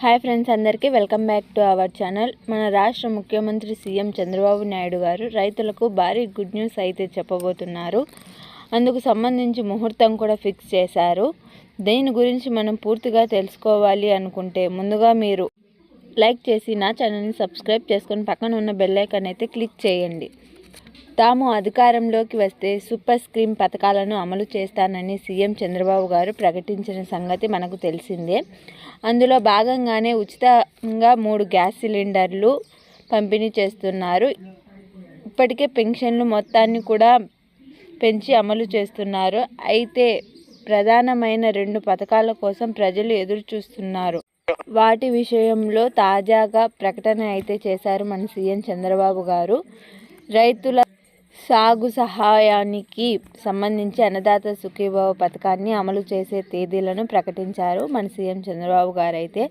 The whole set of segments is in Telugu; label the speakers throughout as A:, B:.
A: హాయ్ ఫ్రెండ్స్, అందరికీ welcome back to our channel. మన రాష్ట్ర ముఖ్యమంత్రి సీఎం చంద్రబాబు నాయుడు గారు రైతులకు భారీ గుడ్ న్యూస్ అయితే చెప్పబోతున్నారు. అందుకు సంబంధించి ముహూర్తం కూడా ఫిక్స్ చేశారు. దీని గురించి మనం పూర్తిగా తెలుసుకోవాలి అనుకుంటే ముందుగా మీరు లైక్ చేసి నా ఛానల్ని సబ్స్క్రైబ్ చేసుకొని పక్కన ఉన్న బెల్ ఐకాన్ అయితే క్లిక్ చేయండి. తాము అధికారంలోకి వస్తే సూపర్ స్కీమ్ పథకాలను అమలు చేస్తానని సీఎం చంద్రబాబు గారు ప్రకటించిన సంగతి మనకు తెలిసిందే. అందులో భాగంగానే ఉచితంగా 3 గ్యాస్ సిలిండర్లు పంపిణీ చేస్తున్నారు. ఇప్పటికే పెన్షన్లు మొత్తాన్ని కూడా పెంచి అమలు చేస్తున్నారు. అయితే ప్రధానమైన 2 పథకాల కోసం ప్రజలు ఎదురు చూస్తున్నారు. వాటి విషయంలో తాజాగా ప్రకటన అయితే చేశారు మన సీఎం చంద్రబాబు గారు. రైతుల సాగు సహాయానికి సంబంధించి అన్నదాత సుఖీభవ పథకాన్ని అమలు చేసే తేదీలను ప్రకటించారు మన సీఎం చంద్రబాబు గారు. అయితే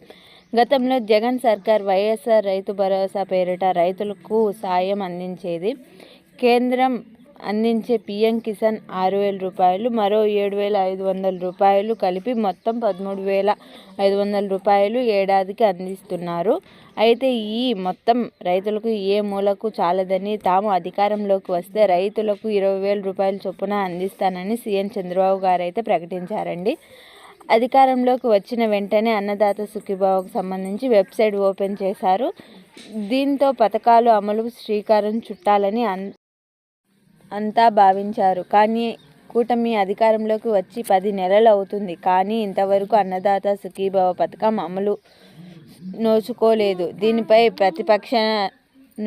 A: గతంలో జగన్ సర్కార్ వైఎస్ఆర్ రైతు భరోసా పేరిట రైతులకు సాయం అందించేది. కేంద్రం అందించే పీఎం కిసాన్ 6,000 రూపాయలు, మరో 7,500 రూపాయలు కలిపి మొత్తం 13,500 రూపాయలు ఏడాదికి అందిస్తున్నారు. అయితే ఈ మొత్తం రైతులకు ఏ మూలకు చాలదని తాము అధికారంలోకి వస్తే రైతులకు 20,000 రూపాయల చొప్పున అందిస్తానని సీఎం చంద్రబాబు గారు అయితే ప్రకటించారండి. అధికారంలోకి వచ్చిన వెంటనే అన్నదాత సుఖీభావకు సంబంధించి వెబ్సైట్ ఓపెన్ చేశారు. దీంతో పథకాలు అమలు శ్రీకారం చుట్టాలని అంతా భావించారు. కానీ కూటమి అధికారంలోకి వచ్చి 10 నెలలు అవుతుంది. కానీ ఇంతవరకు అన్నదాత సుఖీభవ పథకం అమలు నోచుకోలేదు. దీనిపై ప్రతిపక్ష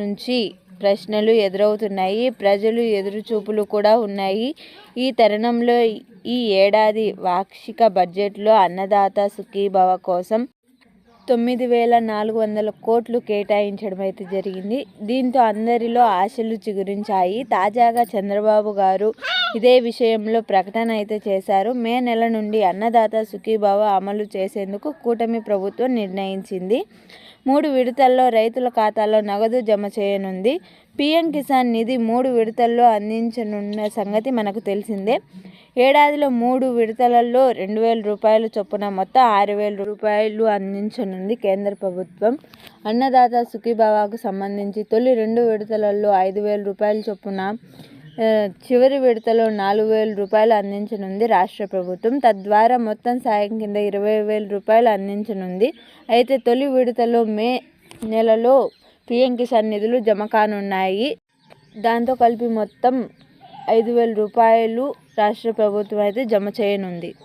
A: నుంచి ప్రశ్నలు ఎదురవుతున్నాయి. ప్రజలు ఎదురుచూపులు కూడా ఉన్నాయి. ఈ తరుణంలో ఈ ఏడాది వార్షిక బడ్జెట్లో అన్నదాత సుఖీభవ కోసం 9,400 కోట్లు కేటాయించడం అయితే జరిగింది. దీంతో అందరిలో ఆశలు చిగురించాయి. తాజాగా చంద్రబాబు గారు ఇదే విషయంలో ప్రకటన అయితే చేశారు. మే నెల నుండి అన్నదాత సుఖీభవ అమలు చేసేందుకు కూటమి ప్రభుత్వం నిర్ణయించింది. 3 విడతల్లో రైతుల ఖాతాలో నగదు జమ చేయనుంది. పీఎం కిసాన్ నిధి 3 విడతల్లో అందించనున్న సంగతి మనకు తెలిసిందే. ఏడాదిలో 3 విడతలలో 2,000 రూపాయల చొప్పున మొత్తం 6,000 రూపాయలు అందించనుంది కేంద్ర ప్రభుత్వం. అన్నదాత సుఖీభవకు సంబంధించి తొలి 2 విడతలలో 5,000 రూపాయల చొప్పున, చివరి విడతలో 4,000 రూపాయలు అందించనుంది రాష్ట్ర ప్రభుత్వం. తద్వారా మొత్తం సాయం కింద 20,000 రూపాయలు అందించనుంది. అయితే తొలి విడతలో మే నెలలో పీఎం కిసాన్ నిధులు జమ కానున్నాయి. దాంతో కలిపి మొత్తం 5,000 రూపాయలు రాష్ట్ర ప్రభుత్వం అయితే జమ చేయనుంది.